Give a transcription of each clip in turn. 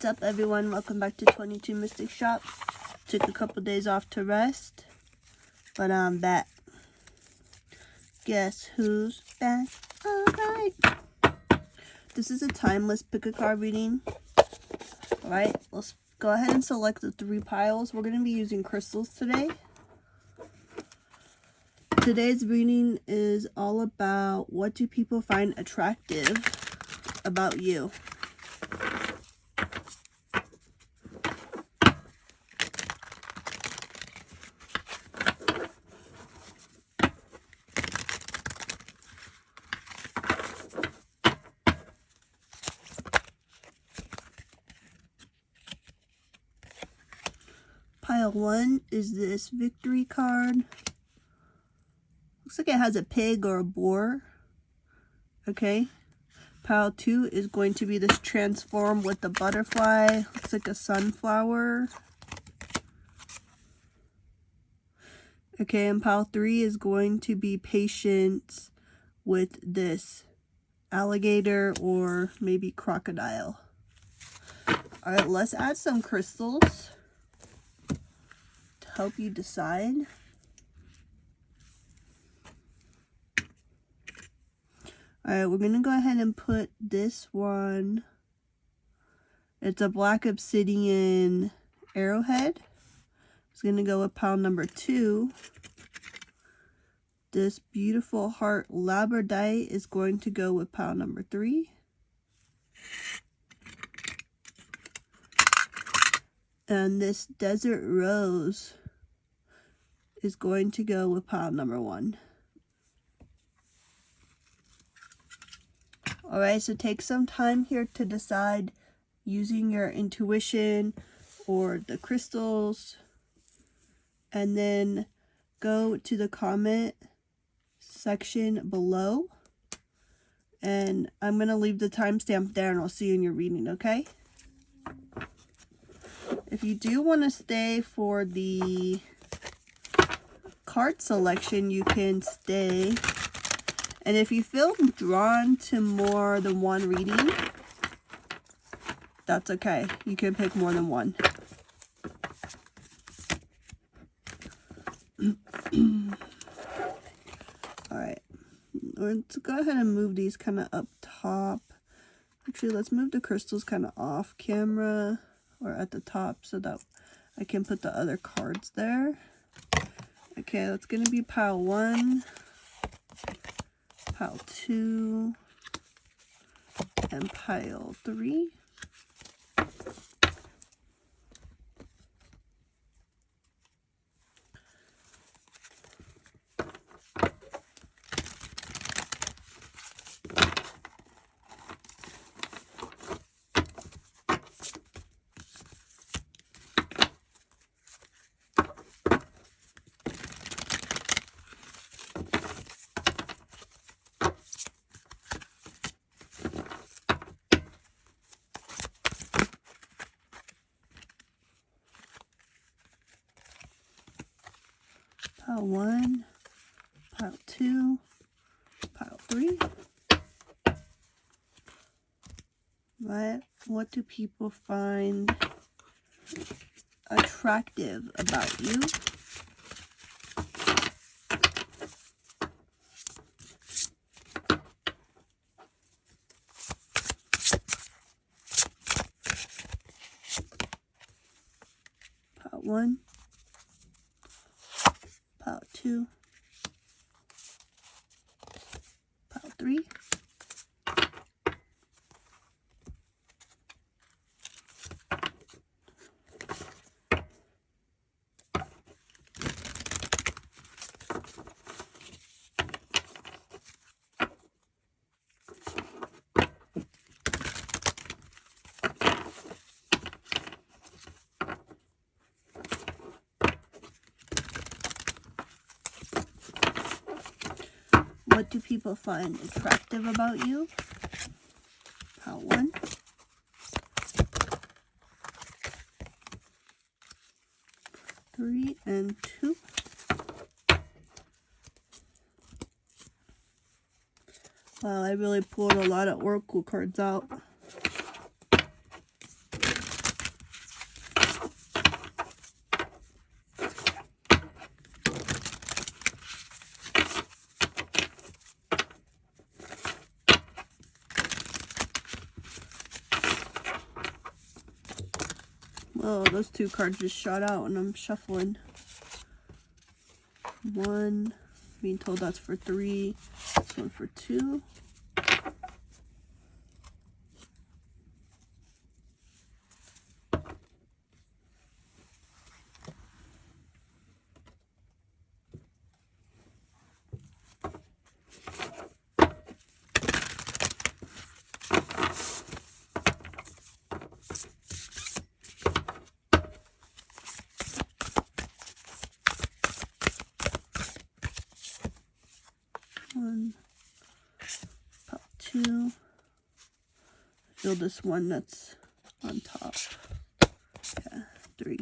What's up, everyone? Welcome back to 22Mystics Shop. Took a couple days off to rest, but I'm back. Guess who's back? Alright. This is a timeless pick a card reading. Alright, let's go ahead and select the 3 piles. We're going to be using crystals today. Today's reading is all about what do people find attractive about you. Pile 1 is this victory card. Looks like it has a pig or a boar. Okay. Pile 2 is going to be this transform with the butterfly. Looks like a sunflower. Okay, and pile 3 is going to be patience with this alligator or maybe crocodile. Alright, let's add some crystals to help you decide. Alright, we're going to go ahead and put this one. It's a black obsidian arrowhead. It's going to go with pile number 2. This beautiful heart labradorite is going to go with pile number 3. And this desert rose is going to go with pile number 1. Alright, so take some time here to decide using your intuition or the crystals. And then go to the comment section below. And I'm going to leave the timestamp there and I'll see you in your reading, okay? If you do want to stay for the card selection, you can stay. And if you feel drawn to more than one reading, that's okay. You can pick more than one. Alright. Let's go ahead and move these kind of up top. Actually, let's move the crystals kind of off camera or at the top so that I can put the other cards there. Okay, that's going to be pile 1. Pile 2 and pile 3. Pile 1, pile 2, pile 3. Right? What do people find attractive about you? Pile 1. Pile 2, pile 3, what do people find attractive about you? Pile 1. Three and 2. Wow, I really pulled a lot of oracle cards out. Well, those two cards just shot out and I'm shuffling. 1, being told that's for 3, this one for 2. One, pop 2. Feel this one that's on top. Yeah, 3.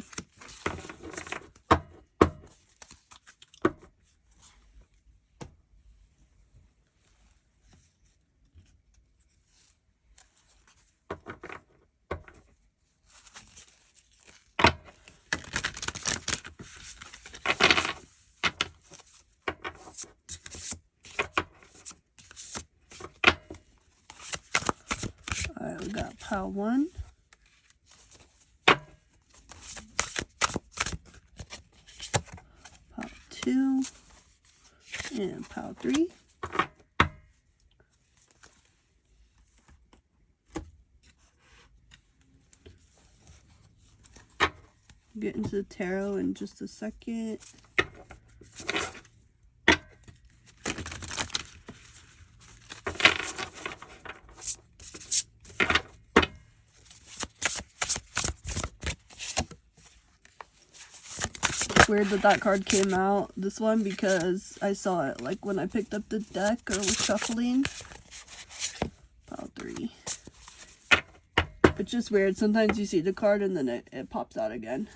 Alright, we got pile 1. Pile 2. And pile 3. Get into the tarot in just a second. Weird that card came out, this one, because I saw it like when I picked up the deck or was shuffling. Pile 3. It's just weird. Sometimes you see the card and then it pops out again.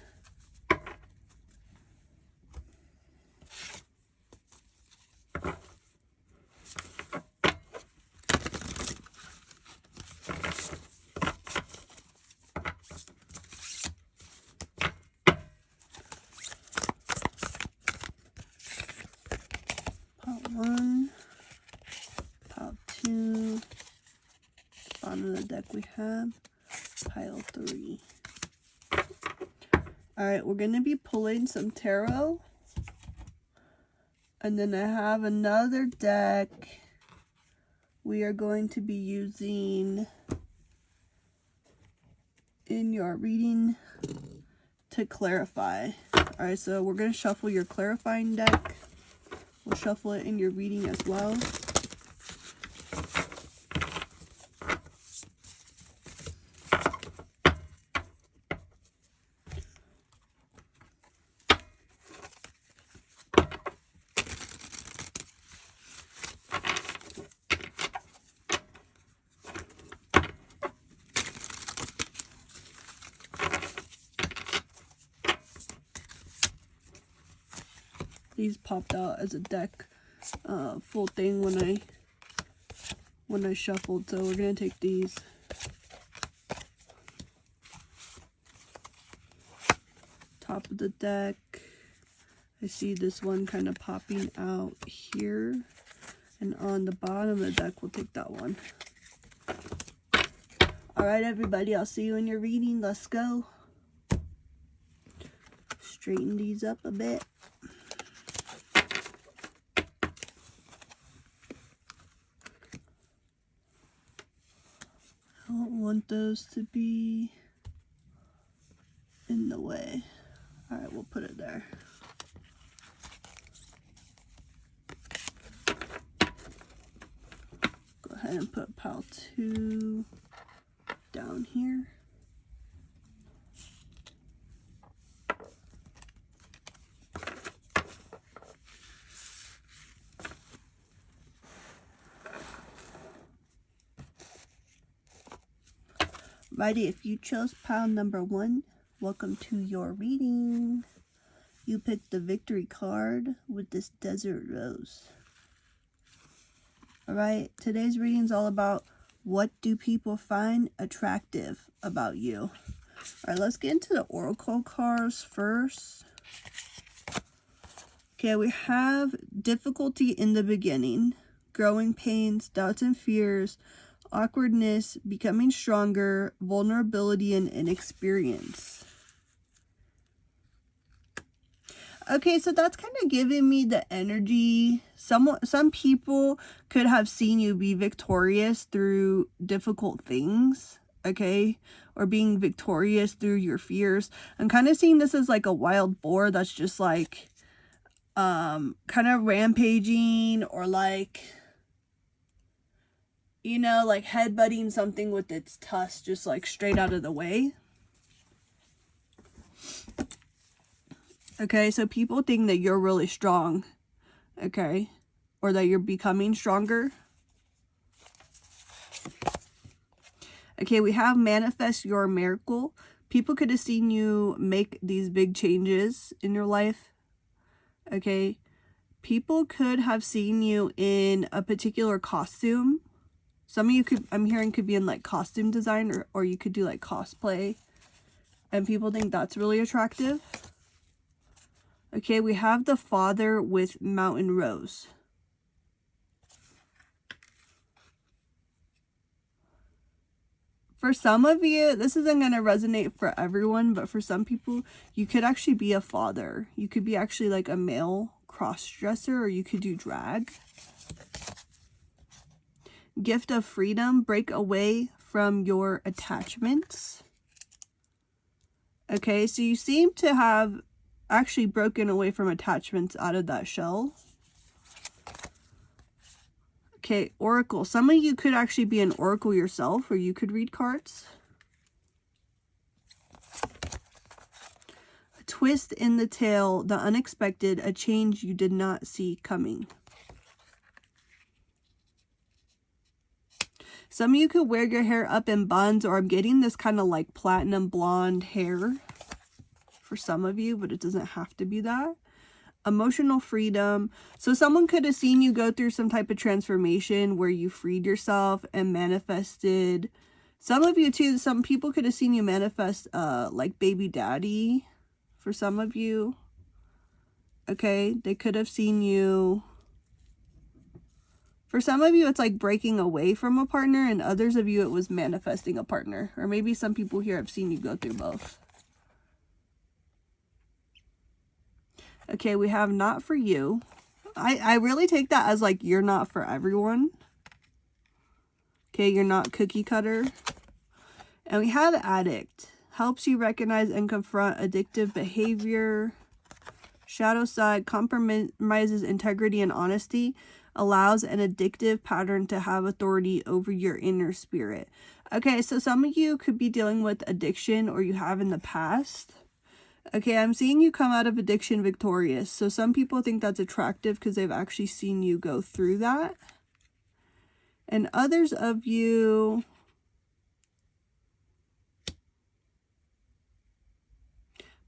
Pile 1, pile 2, bottom of the deck we have pile 3. Alright, we're going to be pulling some tarot, and then I have another deck we are going to be using in your reading to clarify. Alright, so we're going to shuffle your clarifying deck. We'll shuffle it in your reading as well. These popped out as a deck full thing when I shuffled, so we're gonna take these. Top of the deck, I see this one kind of popping out here, and on the bottom of the deck we'll take that one. Alright everybody, I'll see you in your reading. Let's go. Straighten these up a bit. I don't want those to be in the way. Alright, we'll put it there. Go ahead and put pile 2 down here. Righty, if you chose pile number 1, welcome to your reading. You picked the victory card with this desert rose. Alright, today's reading is all about what do people find attractive about you. Alright, let's get into the oracle cards first. Okay, we have difficulty in the beginning, growing pains, doubts and fears, awkwardness, becoming stronger, vulnerability, and inexperience. Okay, so that's kind of giving me the energy. Some people could have seen you be victorious through difficult things, okay? Or being victorious through your fears. I'm kind of seeing this as like a wild boar that's just like kind of rampaging, or like, you know, like headbutting something with its tusks just like straight out of the way. Okay, so people think that you're really strong, okay, or that you're becoming stronger. Okay, we have manifest your miracle. People could have seen you make these big changes in your life, okay. People could have seen you in a particular costume. Some of you could, I'm hearing, could be in like costume design, or you could do like cosplay, and people think that's really attractive. Okay, we have the Father with Mountain Rose. For some of you, this isn't going to resonate for everyone, but for some people, you could actually be a father. You could be actually like a male cross-dresser, or you could do drag. Gift of freedom, break away from your attachments. Okay, so you seem to have actually broken away from attachments out of that shell. Okay, oracle. Some of you could actually be an oracle yourself, or you could read cards. A twist in the tale, the unexpected, a change you did not see coming. Some of you could wear your hair up in buns, or I'm getting this kind of like platinum blonde hair for some of you, but it doesn't have to be that. Emotional freedom. So someone could have seen you go through some type of transformation where you freed yourself and manifested. Some of you too, some people could have seen you manifest like baby daddy for some of you. Okay, they could have seen you. For some of you, it's like breaking away from a partner, and others of you, it was manifesting a partner. Or maybe some people here have seen you go through both. Okay, we have not for you. I really take that as like you're not for everyone. Okay, you're not cookie cutter. And we have addict. Helps you recognize and confront addictive behavior. Shadow side, compromises integrity and honesty. Allows an addictive pattern to have authority over your inner spirit. Okay, so some of you could be dealing with addiction, or you have in the past. Okay, I'm seeing you come out of addiction victorious. So some people think that's attractive because they've actually seen you go through that. And others of you,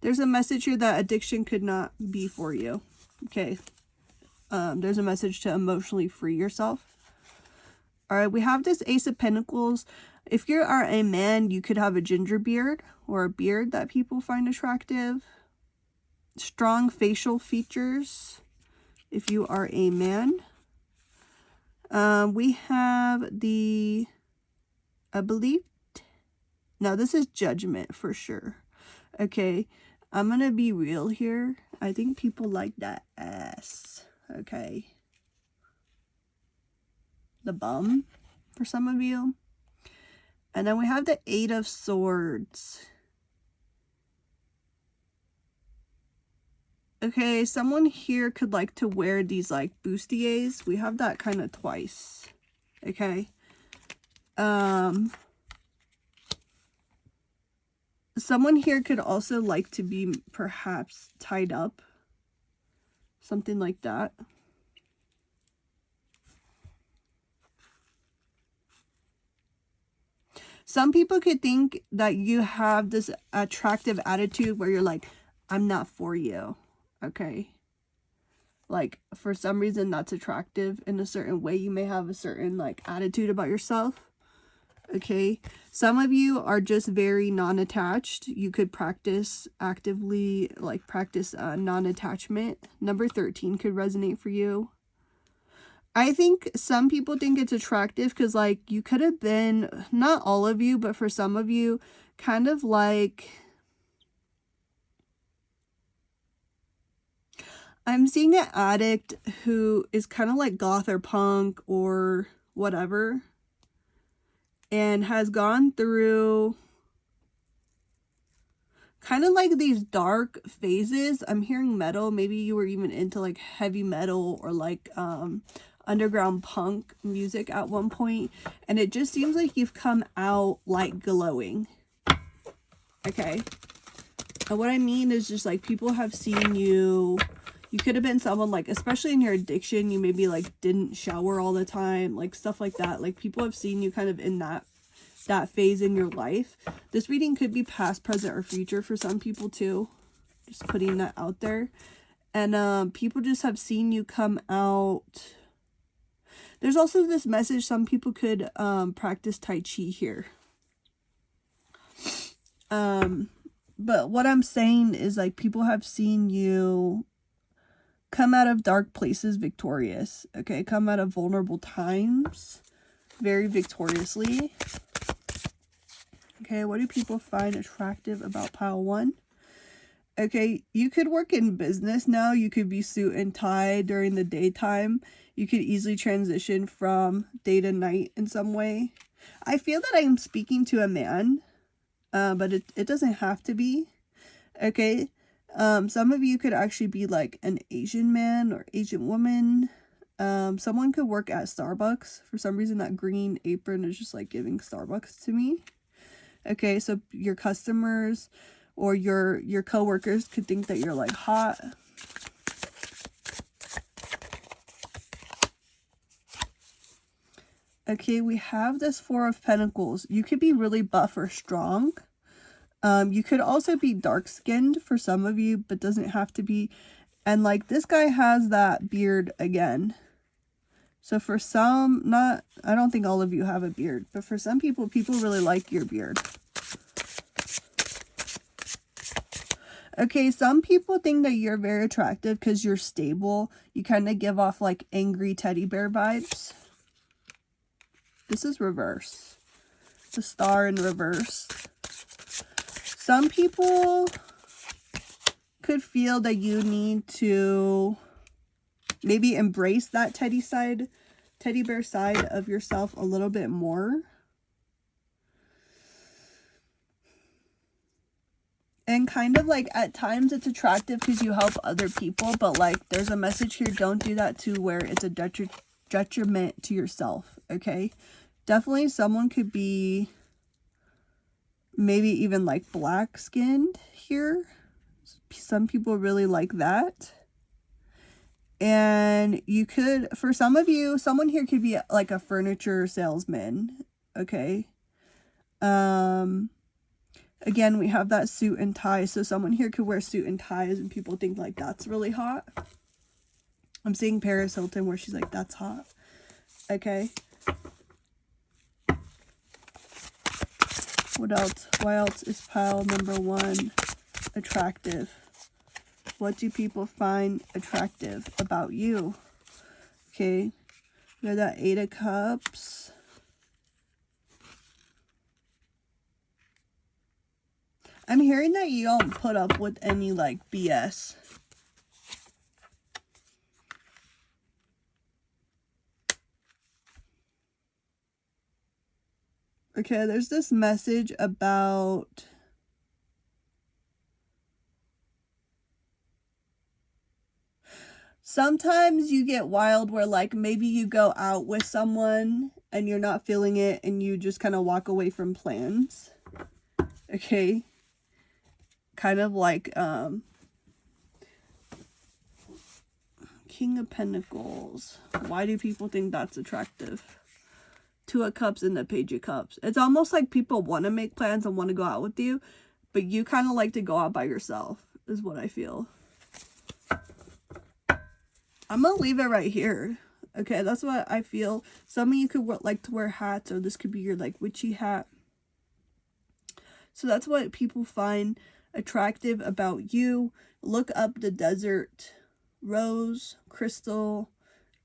there's a message here that addiction could not be for you. Okay. There's a message to emotionally free yourself. All right, we have this Ace of Pentacles. If you are a man, you could have a ginger beard, or a beard that people find attractive. Strong facial features if you are a man. We have the, I believe, no, this is Judgment for sure. Okay, I'm going to be real here. I think people like that ass. Okay. The bum for some of you. And then we have the Eight of Swords. Okay, someone here could like to wear these like bustiers. We have that kind of twice. Okay. Someone here could also like to be perhaps tied up. Something like that. Some people could think that you have this attractive attitude where you're like, I'm not for you. Okay. Like, for some reason that's attractive in a certain way. You may have a certain like attitude about yourself. Okay. Some of you are just very non-attached. You could practice actively, like practice non-attachment. Number 13 could resonate for you. I think some people think it's attractive because like you could have been, not all of you, but for some of you, kind of like, I'm seeing an addict who is kind of like goth or punk or whatever, and has gone through kind of like these dark phases. I'm hearing metal. Maybe you were even into like heavy metal or like underground punk music at one point, and it just seems like you've come out like glowing. Okay, and what I mean is just like people have seen you. You could have been someone like, especially in your addiction, you maybe like didn't shower all the time, like stuff like that. Like people have seen you kind of in that phase in your life. This reading could be past, present, or future for some people too. Just putting that out there. And people just have seen you come out. There's also this message, some people could practice Tai Chi here. But what I'm saying is like people have seen you come out of dark places victorious. Okay, come out of vulnerable times very victoriously. Okay, what do people find attractive about pile 1? Okay, you could work in business now. You could be suit and tie during the daytime. You could easily transition from day to night in some way. I feel that I'm speaking to a man, but it doesn't have to be. Okay, some of you could actually be like an Asian man or Asian woman. Someone could work at Starbucks. For some reason, that green apron is just like giving Starbucks to me. Okay, so your customers or your coworkers could think that you're like hot. Okay, we have this 4 of Pentacles. You could be really buff or strong. You could also be dark-skinned for some of you, but doesn't have to be. And like this guy has that beard again. So for some, I don't think all of you have a beard, but for some people, people really like your beard. Okay, some people think that you're very attractive because you're stable. You kind of give off like angry teddy bear vibes. This is reverse. The star in reverse. Some people could feel that you need to maybe embrace that teddy bear side of yourself a little bit more. And kind of like at times it's attractive because you help other people, but like there's a message here, don't do that to where it's a detriment to yourself, okay? Definitely someone could be maybe even like black skinned here. Some people really like that. And you could, for some of you, someone here could be like a furniture salesman, okay? Again, we have that suit and tie. So someone here could wear suit and ties and people think like that's really hot. I'm seeing Paris Hilton where she's like, that's hot. Okay. What else? Why else is pile number 1 attractive? What do people find attractive about you? Okay. We have that 8 of Cups. I'm hearing that you don't put up with any like BS. Okay, there's this message about sometimes you get wild where like maybe you go out with someone and you're not feeling it and you just kind of walk away from plans. Okay. Kind of like King of Pentacles. Why do people think that's attractive? 2 of Cups and the Page of Cups. It's almost like people want to make plans and want to go out with you, but you kind of like to go out by yourself, is what I feel. I'm going to leave it right here. Okay, that's what I feel. Some of you could like to wear hats, or this could be your like witchy hat. So that's what people find attractive about you. Look up the desert rose crystal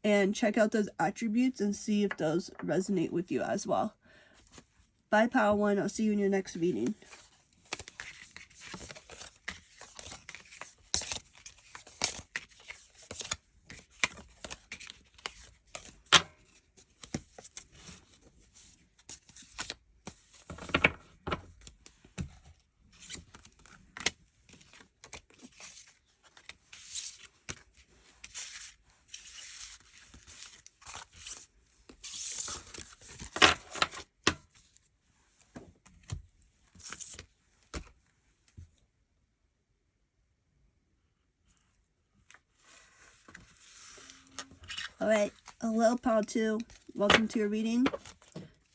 and check out those attributes and see if those resonate with you as well. Bye, Pile 1. I'll see you in your next reading. Alright, hello pal 2. Welcome to your reading.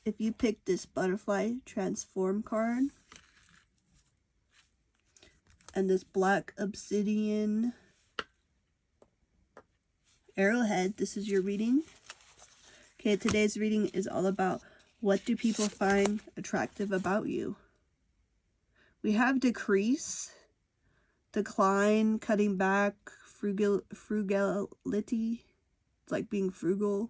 If you picked this butterfly transform card and this black obsidian arrowhead, this is your reading. Okay, today's reading is all about what do people find attractive about you. We have decrease, decline, cutting back, frugality. It's like being frugal.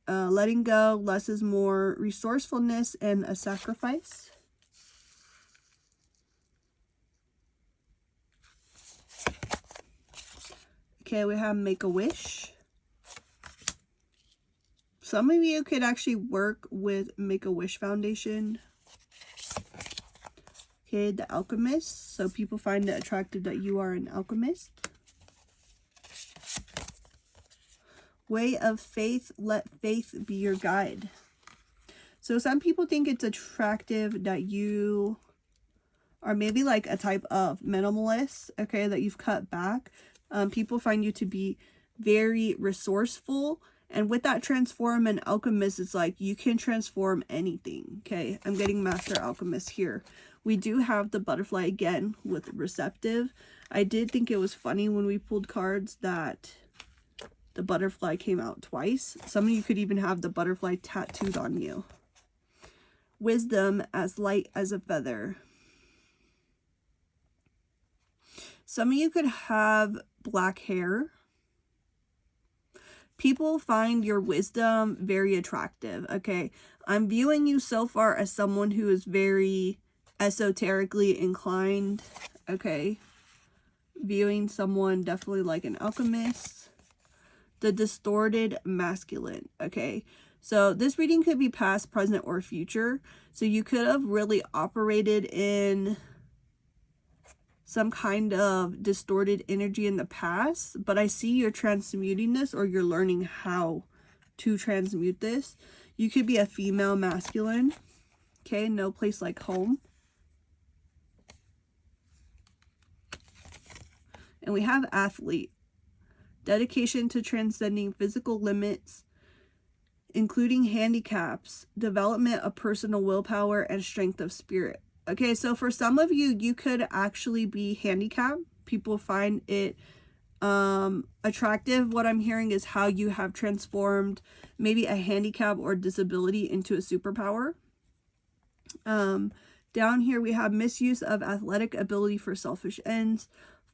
Letting go, less is more, resourcefulness, and a sacrifice. Okay, we have make a wish. Some of you could actually work with Make-A-Wish Foundation. Okay, the alchemist. So people find it attractive that you are an alchemist. Way of faith, let faith be your guide. So some people think it's attractive that you are maybe like a type of minimalist, okay, that you've cut back. People find you to be very resourceful. And with that transform and alchemist, it's like you can transform anything, okay? I'm getting master alchemist here. We do have the butterfly again with receptive. I did think it was funny when we pulled cards that the butterfly came out twice. Some of you could even have the butterfly tattooed on you. Wisdom, as light as a feather. Some of you could have black hair. People find your wisdom very attractive, okay? I'm viewing you so far as someone who is very esoterically inclined, okay? Viewing someone definitely like an alchemist. The distorted masculine, okay? So this reading could be past, present, or future. So you could have really operated in some kind of distorted energy in the past, but I see you're transmuting this, or you're learning how to transmute this. You could be a female masculine, okay? No place like home. And we have athlete. Dedication to transcending physical limits, including handicaps, development of personal willpower, and strength of spirit. Okay, so for some of you, you could actually be handicapped. People find it attractive. What I'm hearing is how you have transformed maybe a handicap or disability into a superpower. Down here, we have misuse of athletic ability for selfish ends,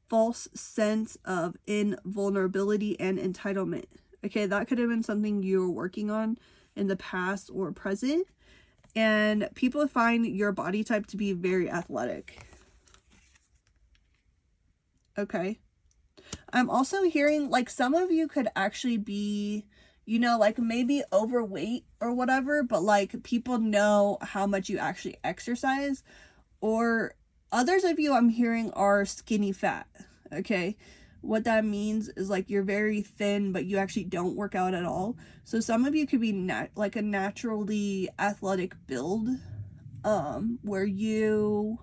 false sense of invulnerability and entitlement. Okay, that could have been something you were working on in the past or present. And people find your body type to be very athletic. Okay. I'm also hearing like some of you could actually be, you know, like maybe overweight or whatever, but like people know how much you actually exercise. Or others of you I'm hearing are skinny fat. Okay. What that means is like you're very thin, but you actually don't work out at all. So some of you could be like a naturally athletic build, where you're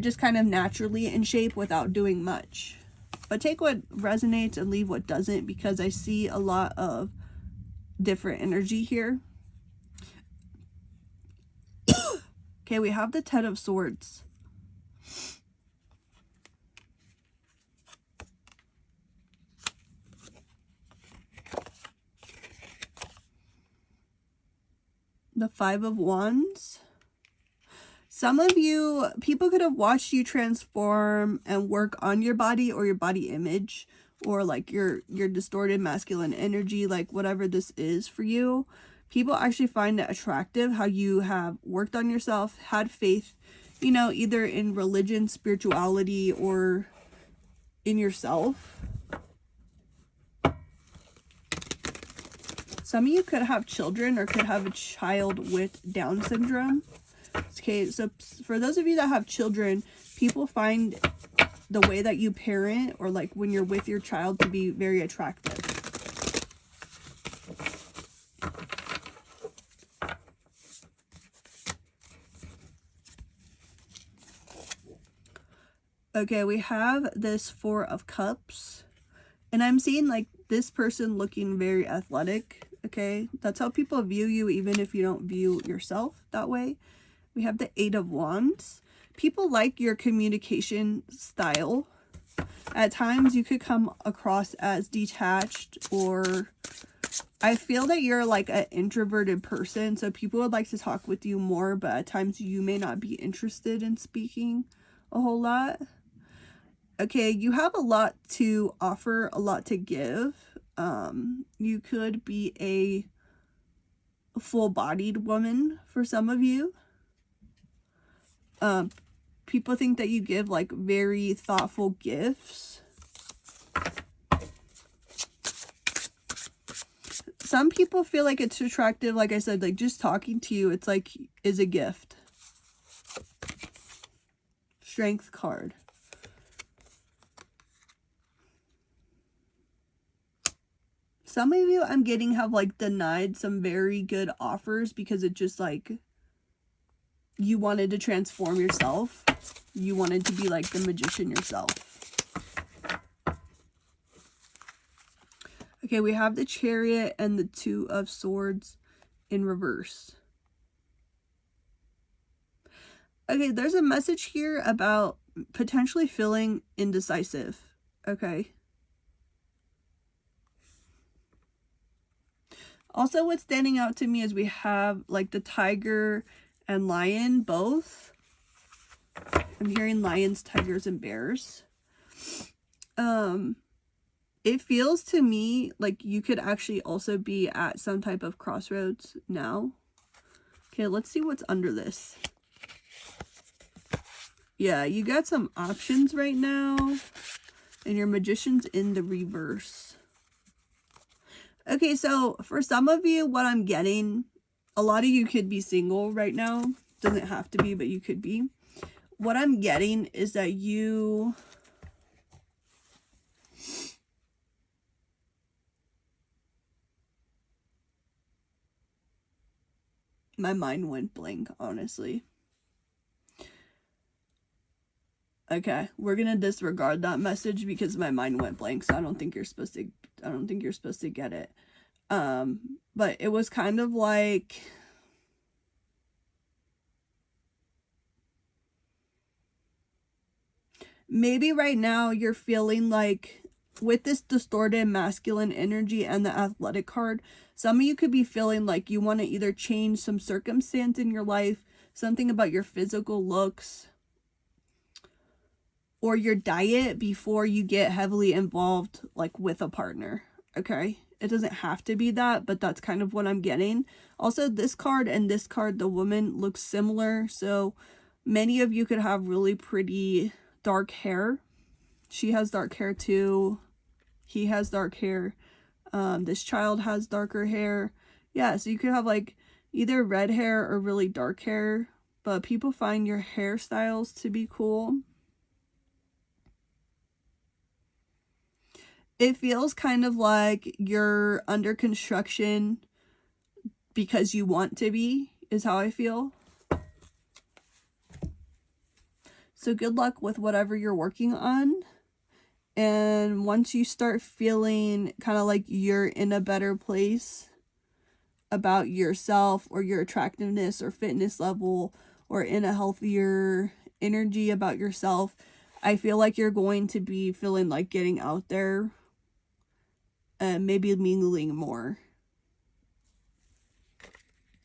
just kind of naturally in shape without doing much. But take what resonates and leave what doesn't, because I see a lot of different energy here. Okay, we have the Ten of Swords. The Five of Wands. Some of you, people could have watched you transform and work on your body or your body image, or like your distorted masculine energy, like whatever this is for you. People actually find it attractive how you have worked on yourself, had faith, you know, either in religion, spirituality, or in yourself. Some of you could have children or could have a child with Down syndrome. Okay, so for those of you that have children, people find the way that you parent or like when you're with your child to be very attractive. Okay, we have this Four of Cups. And I'm seeing like this person looking very athletic, okay? That's how people view you, even if you don't view yourself that way. We have the Eight of Wands. People like your communication style. At times you could come across as detached, or I feel that you're like an introverted person, so people would like to talk with you more, but at times you may not be interested in speaking a whole lot. Okay, you have a lot to offer, a lot to give. You could be a full-bodied woman for some of you. People think that you give like very thoughtful gifts. Some people feel like it's attractive, like I said, like just talking to you, it's like is a gift. Strength card. Some of you I'm getting have like denied some very good offers because it just like you wanted to transform yourself. You wanted to be like the magician yourself. Okay, we have the Chariot and the Two of Swords in reverse. Okay, there's a message here about potentially feeling indecisive. Okay. Also, what's standing out to me is we have like the tiger and lion both. I'm hearing lions, tigers, and bears. It feels to me like you could actually also be at some type of crossroads now. Okay, let's see what's under this. Yeah, you got some options right now. And your magician's in the reverse. Okay, so for some of you, what I'm getting, a lot of you could be single right now. Doesn't have to be, but you could be. What I'm getting is that you... My mind went blank, honestly. Okay, we're gonna disregard that message because my mind went blank, so I don't think you're supposed to get it. But it was kind of like maybe right now you're feeling like with this distorted masculine energy and the athletic card, some of you could be feeling like you want to either change some circumstance in your life, something about your physical looks, or your diet before you get heavily involved like with a partner. Okay, it doesn't have to be that, but that's kind of what I'm getting. Also, this card and this card, the woman, looks similar, so many of you could have really pretty dark hair. She has dark hair too. He has dark hair. This child has darker hair. Yeah, so you could have like either red hair or really dark hair, but people find your hairstyles to be cool. It feels kind of like you're under construction because you want to be, is how I feel. So good luck with whatever you're working on. And once you start feeling kind of like you're in a better place about yourself or your attractiveness or fitness level, or in a healthier energy about yourself, I feel like you're going to be feeling like getting out there and maybe mingling more.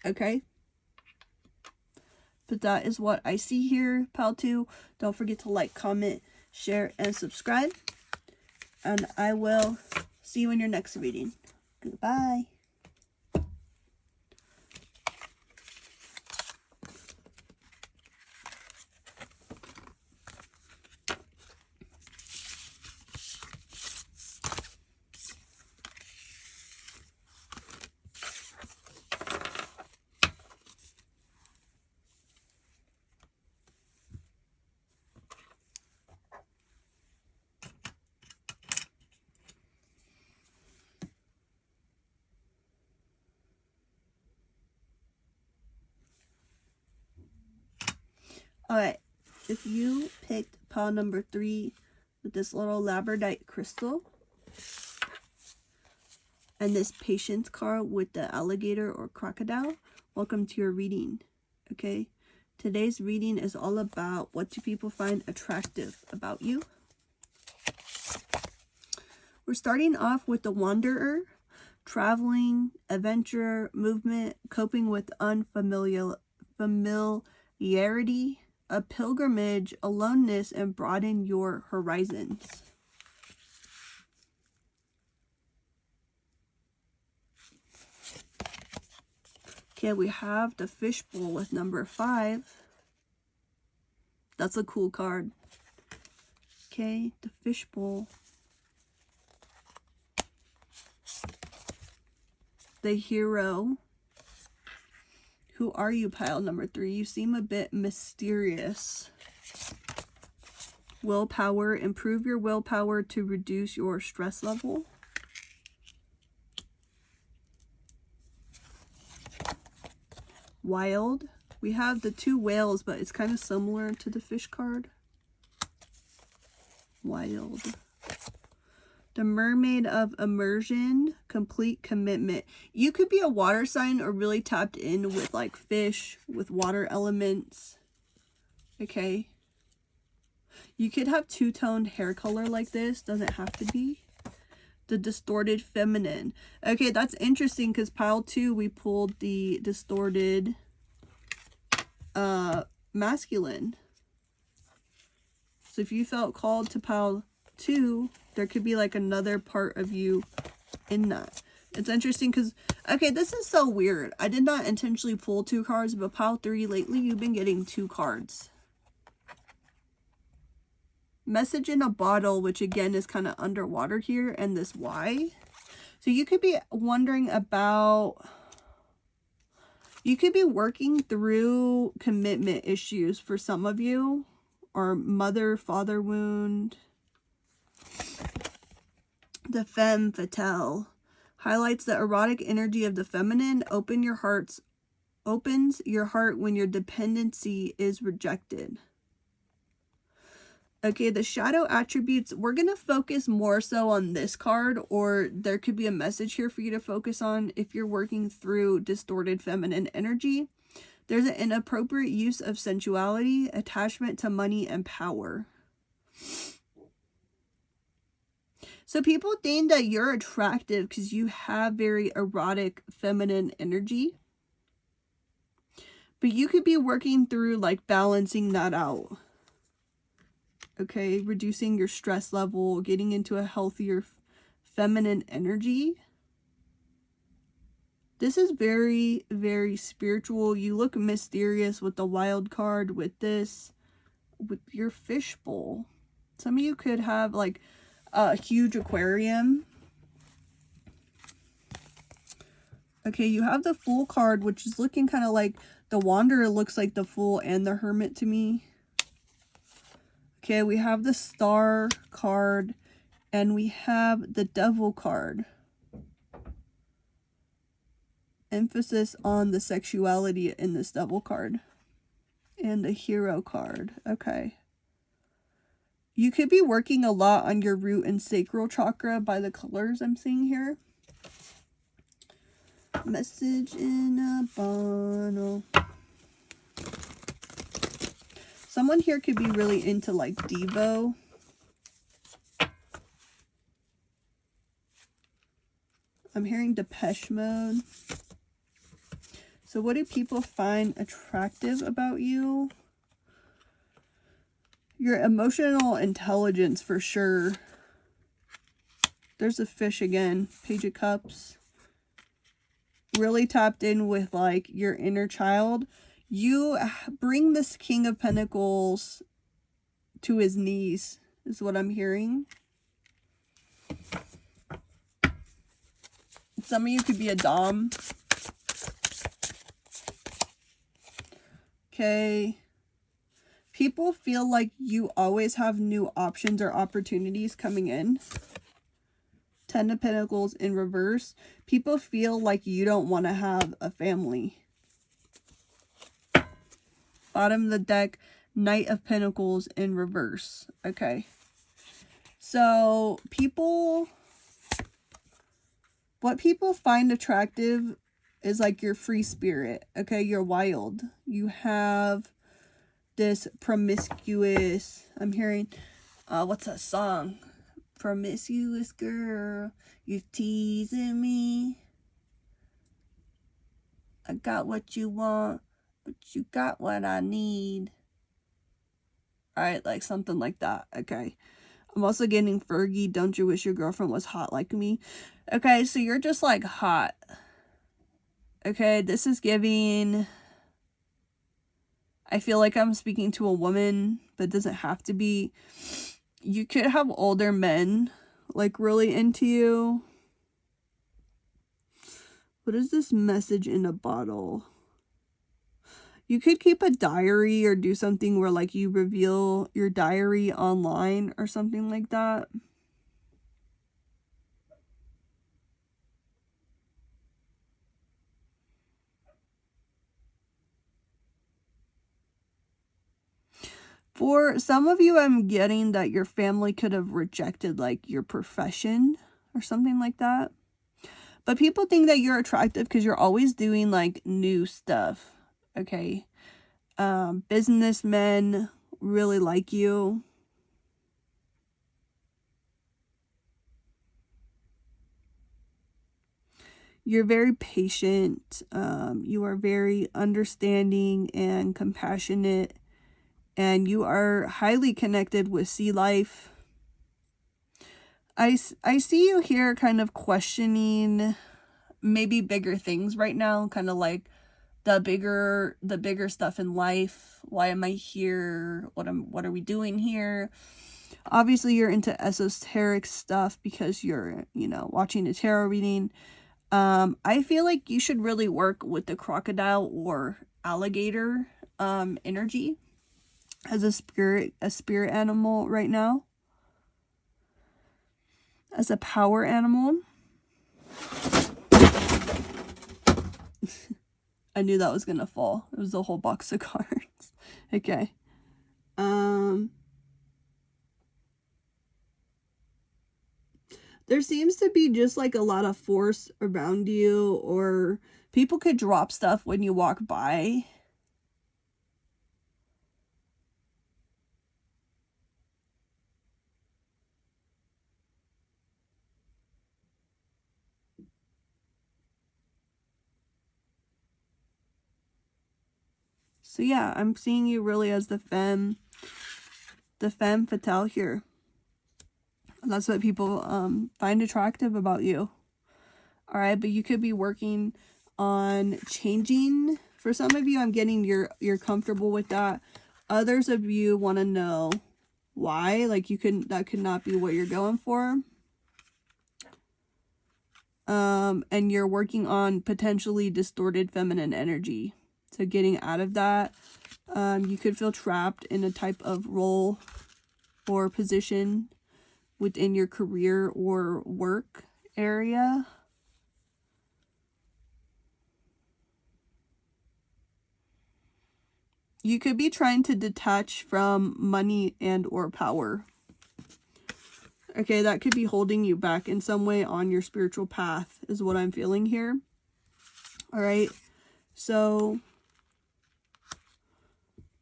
Okay? But that is what I see here, pal 2. Don't forget to like, comment, share, and subscribe. And I will see you in your next reading. Goodbye. Alright, if you picked pile number 3 with this little labradorite crystal, And this patience card with the alligator or crocodile. Welcome to your reading. Okay. Today's reading is all about what do people find attractive about you. We're starting off with the wanderer, traveling, adventure, movement, coping with familiarity, a pilgrimage, aloneness, and broaden your horizons. Okay, we have the fishbowl with number 5. That's a cool card. Okay, the fishbowl. The hero. Who are you, pile number 3? You seem a bit mysterious. Willpower. Improve your willpower to reduce your stress level. Wild. We have the 2 whales, but it's kind of similar to the fish card. Wild. The mermaid of immersion, complete commitment. You could be a water sign or really tapped in with like fish, with water elements. Okay. You could have 2-toned hair color like this. Doesn't have to be. The distorted feminine. Okay, that's interesting because pile 2, we pulled the distorted masculine. So if you felt called to pile 2, there could be like another part of you in that. It's interesting because, okay, this is so weird. I did not intentionally pull 2 cards, but pile 3, lately you've been getting 2 cards. Message in a bottle, which again is kind of underwater here, and this Y. So you could be wondering about, you could be working through commitment issues for some of you, or mother-father wound. The femme fatale highlights the erotic energy of the feminine. Opens your heart when your dependency is rejected. Okay, the shadow attributes, we're going to focus more so on this card, or there could be a message here for you to focus on if you're working through distorted feminine energy. There's an inappropriate use of sensuality, attachment to money, and power. So people think that you're attractive because you have very erotic feminine energy. But you could be working through like balancing that out. Okay, reducing your stress level, getting into a healthier feminine energy. This is very, very spiritual. You look mysterious with the wild card, with this, with your fishbowl. Some of you could have like a huge aquarium. Okay, you have the Fool card, which is looking kind of like the Wanderer looks like the Fool and the Hermit to me. Okay, we have the Star card, and we have the Devil card. Emphasis on the sexuality in this Devil card. And the Hero card. Okay. You could be working a lot on your root and sacral chakra by the colors I'm seeing here. Message in a bottle. Someone here could be really into like Devo. I'm hearing Depeche Mode. So what do people find attractive about you? Your emotional intelligence for sure. There's a fish again. Page of Cups. Really tapped in with like your inner child. You bring this King of Pentacles to his knees, is what I'm hearing. Some of you could be a dom. Okay. People feel like you always have new options or opportunities coming in. 10 of Pentacles in reverse. People feel like you don't want to have a family. Bottom of the deck, Knight of Pentacles in reverse. Okay. So people what people find attractive is like your free spirit. Okay, you're wild. You have this promiscuous, I'm hearing, what's that song? Promiscuous girl, you teasing me. I got what you want, but you got what I need. Alright, like something like that. Okay. I'm also getting Fergie, don't you wish your girlfriend was hot like me? Okay, so you're just like hot. Okay, this is giving... I feel like I'm speaking to a woman, but it doesn't have to be. You could have older men, like, really into you. What is this message in a bottle? You could keep a diary or do something where, like, you reveal your diary online or something like that. For some of you, I'm getting that your family could have rejected, like, your profession or something like that. But people think that you're attractive because you're always doing, like, new stuff, okay? Businessmen really like you. You're very patient. You are very understanding and compassionate. And you are highly connected with sea life. I see you here kind of questioning maybe bigger things right now, kind of like the bigger stuff in life. Why am I here? What are we doing here? Obviously, you're into esoteric stuff because you're, you know, watching a tarot reading. I feel like you should really work with the crocodile or alligator energy as a spirit animal right now. As a power animal. I knew that was gonna fall. It was a whole box of cards. Okay. There seems to be just like a lot of force around you, or people could drop stuff when you walk by. So yeah, I'm seeing you really as the femme fatale here. That's what people find attractive about you. All right, but you could be working on changing. For some of you, I'm getting you're comfortable with that. Others of you want to know why. Like that could not be what you're going for. And you're working on potentially distorted feminine energy. So getting out of that. You could feel trapped in a type of role or position within your career or work area. You could be trying to detach from money and or power. Okay, that could be holding you back in some way on your spiritual path is what I'm feeling here. All right, so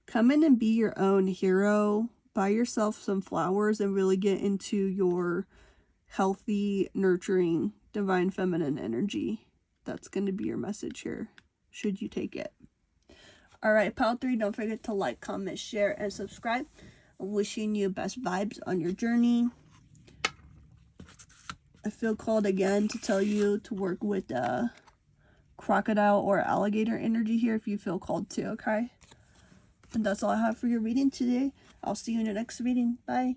come in and be your own hero. Buy yourself some flowers and really get into your healthy, nurturing, divine feminine energy. That's going to be your message here, should you take it. All right, Pile 3, don't forget to like, comment, share, and subscribe. I'm wishing you best vibes on your journey. I feel called again to tell you to work with crocodile or alligator energy here if you feel called to, okay? And that's all I have for your reading today. I'll see you in the next reading. Bye.